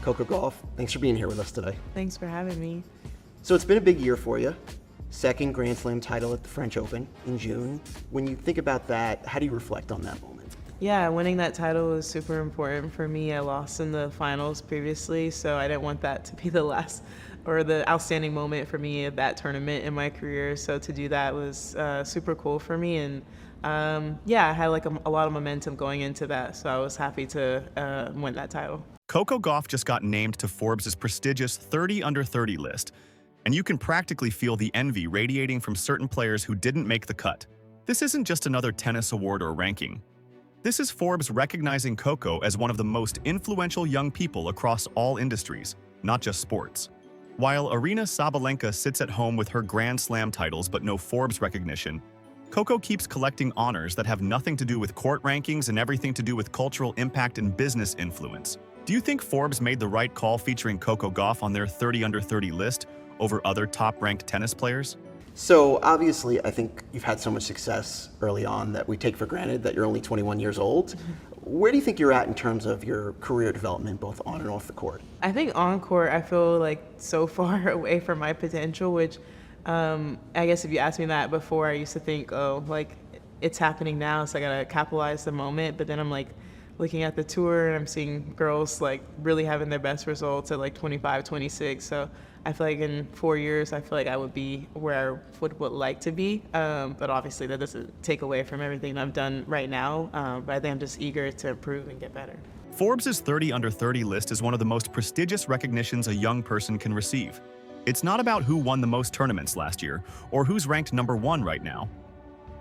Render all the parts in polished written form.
Coco Gauff, thanks for being here with us today. Thanks for having me. So it's been a big year for you. Second Grand Slam title at the French Open in June. When you think about that, how do you reflect on that moment? Yeah, winning that title was super important for me. I lost in the finals previously, so I didn't want that to be the last or the outstanding moment for me at that tournament in my career. So to do that was super cool for me. And yeah, I had like a lot of momentum going into that, so I was happy to win that title. Coco Gauff just got named to Forbes' prestigious 30 under 30 list, and you can practically feel the envy radiating from certain players who didn't make the cut. This isn't just another tennis award or ranking. This is Forbes recognizing Coco as one of the most influential young people across all industries, not just sports. While Aryna Sabalenka sits at home with her Grand Slam titles but no Forbes recognition, Coco keeps collecting honors that have nothing to do with court rankings and everything to do with cultural impact and business influence. Do you think Forbes made the right call featuring Coco Gauff on their 30 under 30 list over other top-ranked tennis players? So obviously, I think you've had so much success early on that we take for granted that you're only 21 years old. Where do you think you're at in terms of your career development, both on and off the court? I think on court, I feel like so far away from my potential, which I guess if you asked me that before, I used to think, oh, like it's happening now, so I gotta capitalize the moment. But then I'm like looking at the tour and I'm seeing girls like really having their best results at like 25, 26. So I feel like in 4 years, I feel like I would be where I would like to be. But obviously that doesn't take away from everything I've done right now. But I think I'm just eager to improve and get better. Forbes' 30 under 30 list is one of the most prestigious recognitions a young person can receive. It's not about who won the most tournaments last year or who's ranked #1 right now.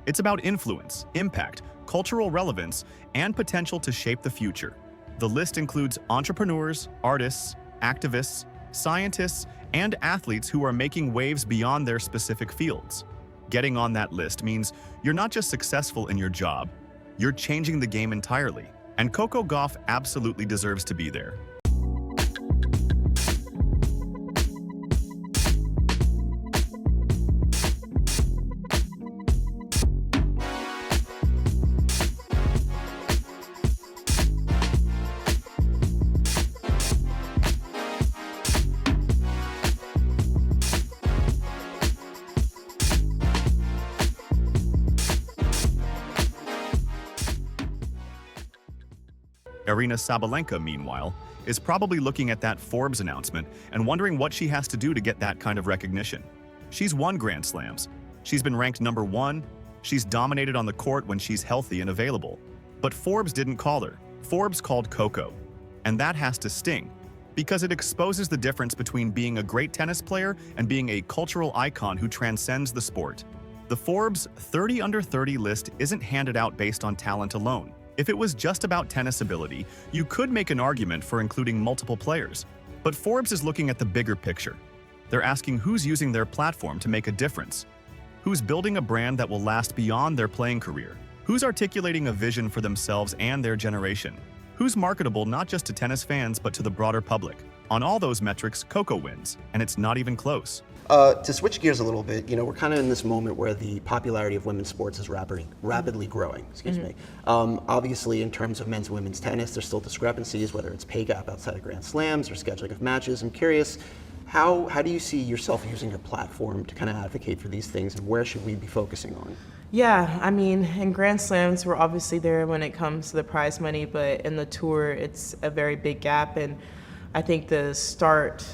It's about influence, impact, cultural relevance, and potential to shape the future. The list includes entrepreneurs, artists, activists, scientists, and athletes who are making waves beyond their specific fields. Getting on that list means you're not just successful in your job, you're changing the game entirely. And Coco Gauff absolutely deserves to be there. Aryna Sabalenka, meanwhile, is probably looking at that Forbes announcement and wondering what she has to do to get that kind of recognition. She's won Grand Slams. She's been ranked #1. She's dominated on the court when she's healthy and available. But Forbes didn't call her. Forbes called Coco. And that has to sting, because it exposes the difference between being a great tennis player and being a cultural icon who transcends the sport. The Forbes 30 under 30 list isn't handed out based on talent alone. If it was just about tennis ability, you could make an argument for including multiple players. But Forbes is looking at the bigger picture. They're asking who's using their platform to make a difference, who's building a brand that will last beyond their playing career, who's articulating a vision for themselves and their generation, who's marketable not just to tennis fans but to the broader public. On all those metrics, Coco wins, and it's not even close. To switch gears a little bit, we're kind of in this moment where the popularity of women's sports is rapidly growing. Excuse me. Obviously, in terms of men's and women's tennis, there's still discrepancies, whether it's pay gap outside of Grand Slams or scheduling of matches. I'm curious, how do you see yourself using your platform to kind of advocate for these things, and where should we be focusing on? Yeah, I mean, in Grand Slams, we're obviously there when it comes to the prize money, but in the tour, it's a very big gap. And I think the start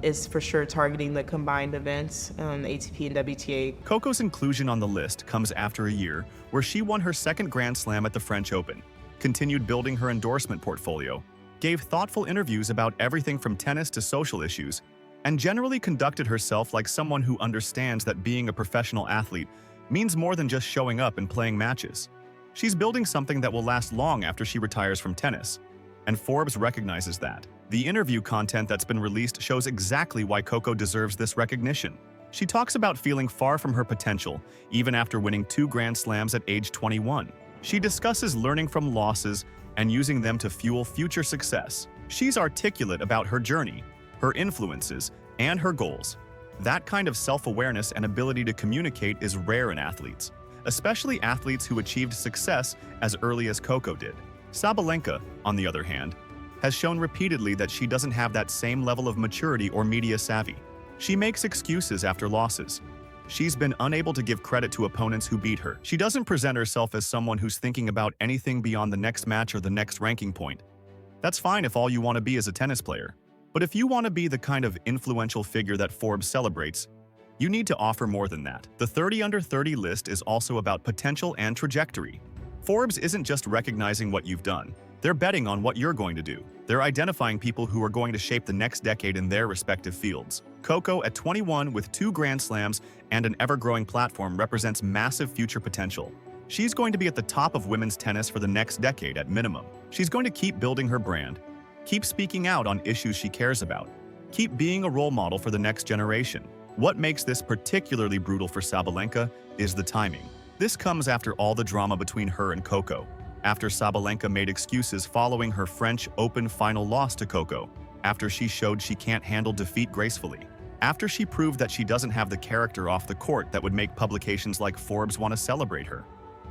is for sure targeting the combined events, the ATP and WTA. Coco's inclusion on the list comes after a year where she won her second Grand Slam at the French Open, continued building her endorsement portfolio, gave thoughtful interviews about everything from tennis to social issues, and generally conducted herself like someone who understands that being a professional athlete means more than just showing up and playing matches. She's building something that will last long after she retires from tennis, and Forbes recognizes that. The interview content that's been released shows exactly why Coco deserves this recognition. She talks about feeling far from her potential, even after winning 2 Grand Slams at age 21. She discusses learning from losses and using them to fuel future success. She's articulate about her journey, her influences, and her goals. That kind of self-awareness and ability to communicate is rare in athletes, especially athletes who achieved success as early as Coco did. Sabalenka, on the other hand, has shown repeatedly that she doesn't have that same level of maturity or media savvy. She makes excuses after losses. She's been unable to give credit to opponents who beat her. She doesn't present herself as someone who's thinking about anything beyond the next match or the next ranking point. That's fine if all you want to be is a tennis player. But if you want to be the kind of influential figure that Forbes celebrates, you need to offer more than that. The 30 under 30 list is also about potential and trajectory. Forbes isn't just recognizing what you've done. They're betting on what you're going to do. They're identifying people who are going to shape the next decade in their respective fields. Coco, at 21 with 2 Grand Slams and an ever-growing platform, represents massive future potential. She's going to be at the top of women's tennis for the next decade at minimum. She's going to keep building her brand, keep speaking out on issues she cares about, keep being a role model for the next generation. What makes this particularly brutal for Sabalenka is the timing. This comes after all the drama between her and Coco, after Sabalenka made excuses following her French Open final loss to Coco, after she showed she can't handle defeat gracefully, after she proved that she doesn't have the character off the court that would make publications like Forbes want to celebrate her.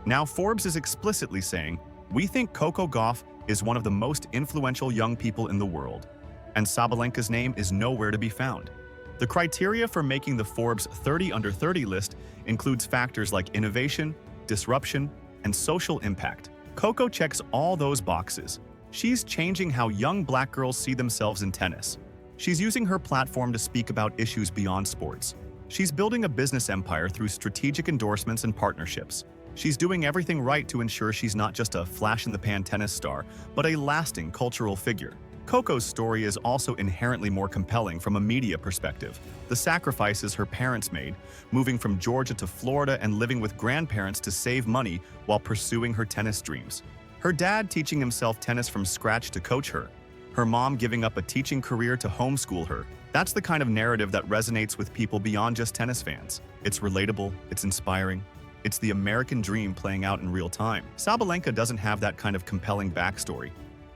Now Forbes is explicitly saying, "We think Coco Gauff is one of the most influential young people in the world," and Sabalenka's name is nowhere to be found. The criteria for making the Forbes 30 under 30 list includes factors like innovation, disruption, and social impact. Coco checks all those boxes. She's changing how young black girls see themselves in tennis. She's using her platform to speak about issues beyond sports. She's building a business empire through strategic endorsements and partnerships. She's doing everything right to ensure she's not just a flash-in-the-pan tennis star, but a lasting cultural figure. Coco's story is also inherently more compelling from a media perspective. The sacrifices her parents made, moving from Georgia to Florida and living with grandparents to save money while pursuing her tennis dreams. Her dad teaching himself tennis from scratch to coach her. Her mom giving up a teaching career to homeschool her. That's the kind of narrative that resonates with people beyond just tennis fans. It's relatable, it's inspiring. It's the American dream playing out in real time. Sabalenka doesn't have that kind of compelling backstory,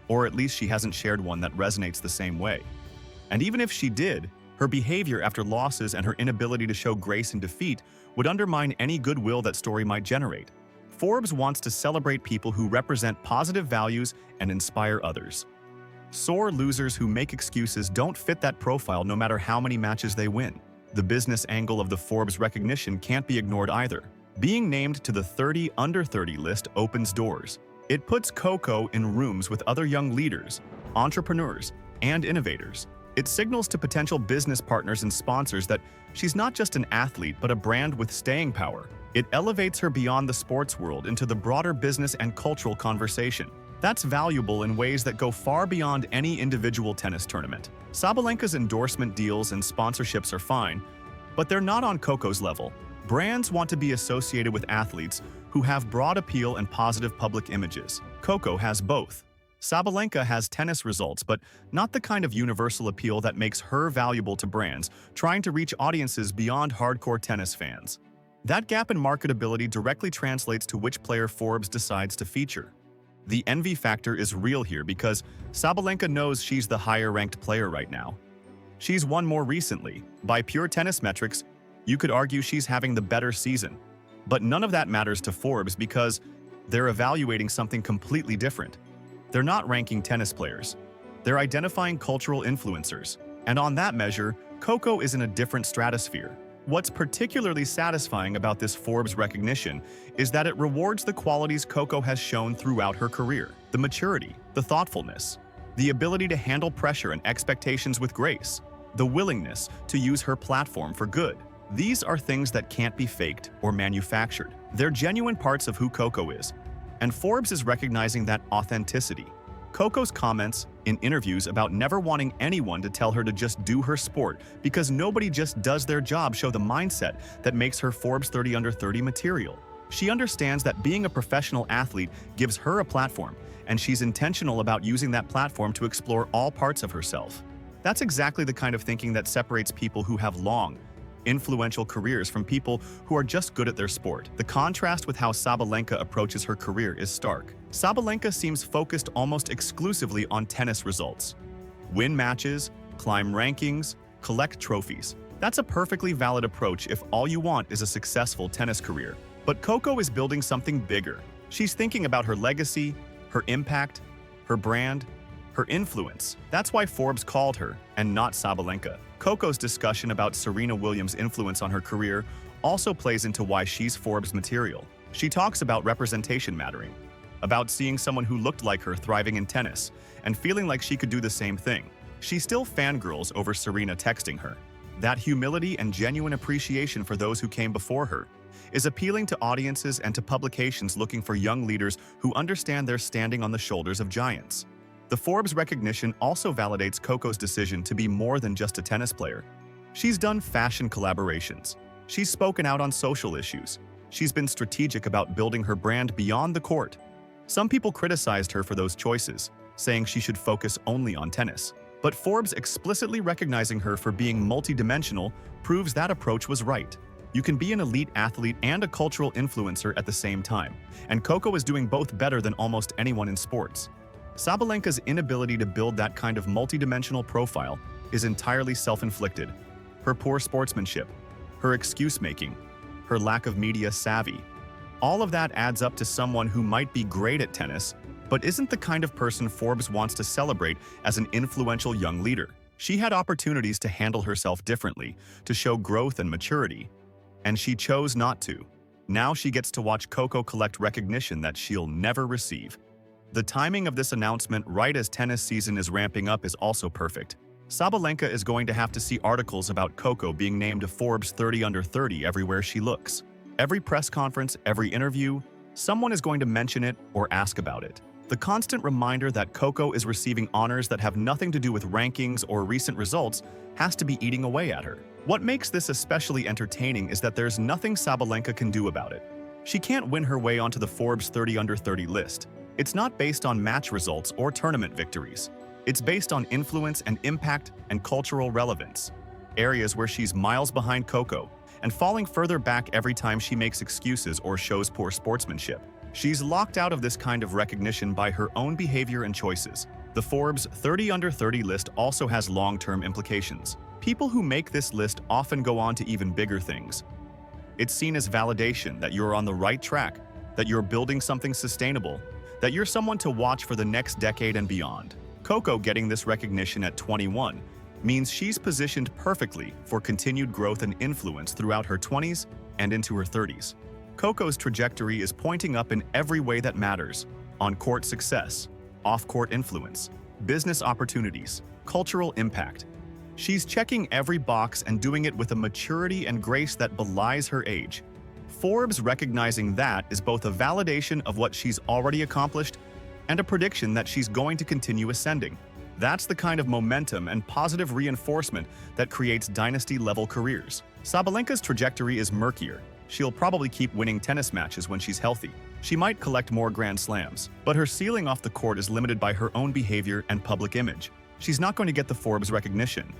or at least she hasn't shared one that resonates the same way. And even if she did, her behavior after losses and her inability to show grace in defeat would undermine any goodwill that story might generate. Forbes wants to celebrate people who represent positive values and inspire others. Sore losers who make excuses don't fit that profile no matter how many matches they win. The business angle of the Forbes recognition can't be ignored either. Being named to the 30 under 30 list opens doors. It puts Coco in rooms with other young leaders, entrepreneurs, and innovators. It signals to potential business partners and sponsors that she's not just an athlete but a brand with staying power. It elevates her beyond the sports world into the broader business and cultural conversation. That's valuable in ways that go far beyond any individual tennis tournament. Sabalenka's endorsement deals and sponsorships are fine, but they're not on Coco's level. Brands want to be associated with athletes who have broad appeal and positive public images. Coco has both. Sabalenka has tennis results, but not the kind of universal appeal that makes her valuable to brands trying to reach audiences beyond hardcore tennis fans. That gap in marketability directly translates to which player Forbes decides to feature. The envy factor is real here because Sabalenka knows she's the higher-ranked player right now. She's won more recently. By pure tennis metrics, you could argue she's having the better season. But none of that matters to Forbes because they're evaluating something completely different. They're not ranking tennis players. They're identifying cultural influencers. And on that measure, Coco is in a different stratosphere. What's particularly satisfying about this Forbes recognition is that it rewards the qualities Coco has shown throughout her career: the maturity, the thoughtfulness, the ability to handle pressure and expectations with grace, the willingness to use her platform for good. These are things that can't be faked or manufactured. They're genuine parts of who Coco is, and Forbes is recognizing that authenticity. Coco's comments in interviews about never wanting anyone to tell her to just do her sport because nobody just does their job show the mindset that makes her Forbes 30 under 30 material. She understands that being a professional athlete gives her a platform, and she's intentional about using that platform to explore all parts of herself. That's exactly the kind of thinking that separates people who have long, influential careers from people who are just good at their sport. The contrast with how Sabalenka approaches her career is stark. Sabalenka seems focused almost exclusively on tennis results. Win matches, climb rankings, collect trophies. That's a perfectly valid approach if all you want is a successful tennis career. But Coco is building something bigger. She's thinking about her legacy, her impact, her brand, Her influence. That's why Forbes called her, and not Sabalenka. Coco's discussion about Serena Williams' influence on her career also plays into why she's Forbes material. She talks about representation mattering, about seeing someone who looked like her thriving in tennis, and feeling like she could do the same thing. She still fangirls over Serena texting her. That humility and genuine appreciation for those who came before her is appealing to audiences and to publications looking for young leaders who understand they're standing on the shoulders of giants. The Forbes recognition also validates Coco's decision to be more than just a tennis player. She's done fashion collaborations. She's spoken out on social issues. She's been strategic about building her brand beyond the court. Some people criticized her for those choices, saying she should focus only on tennis. But Forbes explicitly recognizing her for being multidimensional proves that approach was right. You can be an elite athlete and a cultural influencer at the same time, and Coco is doing both better than almost anyone in sports. Sabalenka's inability to build that kind of multidimensional profile is entirely self-inflicted. Her poor sportsmanship, her excuse-making, her lack of media savvy, all of that adds up to someone who might be great at tennis, but isn't the kind of person Forbes wants to celebrate as an influential young leader. She had opportunities to handle herself differently, to show growth and maturity, and she chose not to. Now she gets to watch Coco collect recognition that she'll never receive. The timing of this announcement right as tennis season is ramping up is also perfect. Sabalenka is going to have to see articles about Coco being named to Forbes 30 under 30 everywhere she looks. Every press conference, every interview, someone is going to mention it or ask about it. The constant reminder that Coco is receiving honors that have nothing to do with rankings or recent results has to be eating away at her. What makes this especially entertaining is that there's nothing Sabalenka can do about it. She can't win her way onto the Forbes 30 under 30 list. It's not based on match results or tournament victories. It's based on influence and impact and cultural relevance, areas where she's miles behind Coco and falling further back every time she makes excuses or shows poor sportsmanship. She's locked out of this kind of recognition by her own behavior and choices. The Forbes 30 under 30 list also has long-term implications. People who make this list often go on to even bigger things. It's seen as validation that you're on the right track, that you're building something sustainable, that you're someone to watch for the next decade and beyond. Coco getting this recognition at 21 means she's positioned perfectly for continued growth and influence throughout her 20s and into her 30s. Coco's trajectory is pointing up in every way that matters: on-court success, off-court influence, business opportunities, cultural impact. She's checking every box and doing it with a maturity and grace that belies her age. Forbes recognizing that is both a validation of what she's already accomplished and a prediction that she's going to continue ascending. That's the kind of momentum and positive reinforcement that creates dynasty-level careers. Sabalenka's trajectory is murkier. She'll probably keep winning tennis matches when she's healthy. She might collect more Grand Slams, but her ceiling off the court is limited by her own behavior and public image. She's not going to get the Forbes recognition.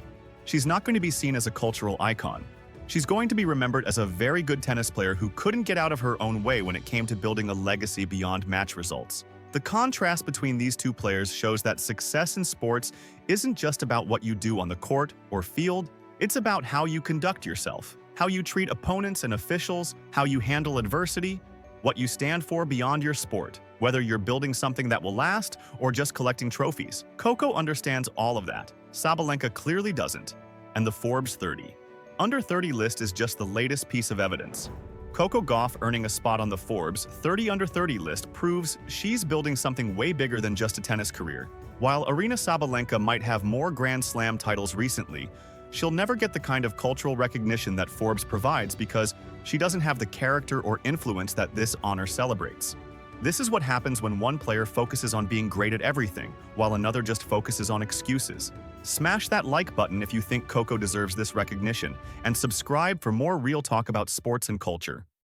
She's not going to be seen as a cultural icon. She's going to be remembered as a very good tennis player who couldn't get out of her own way when it came to building a legacy beyond match results. The contrast between these two players shows that success in sports isn't just about what you do on the court or field, it's about how you conduct yourself, how you treat opponents and officials, how you handle adversity, what you stand for beyond your sport, whether you're building something that will last or just collecting trophies. Coco understands all of that. Sabalenka clearly doesn't. And the Forbes 30 under 30 list is just the latest piece of evidence. Coco Gauff earning a spot on the Forbes 30 under 30 list proves she's building something way bigger than just a tennis career. While Aryna Sabalenka might have more Grand Slam titles recently, she'll never get the kind of cultural recognition that Forbes provides because she doesn't have the character or influence that this honor celebrates. This is what happens when one player focuses on being great at everything, while another just focuses on excuses. Smash that like button if you think Coco deserves this recognition, and subscribe for more real talk about sports and culture.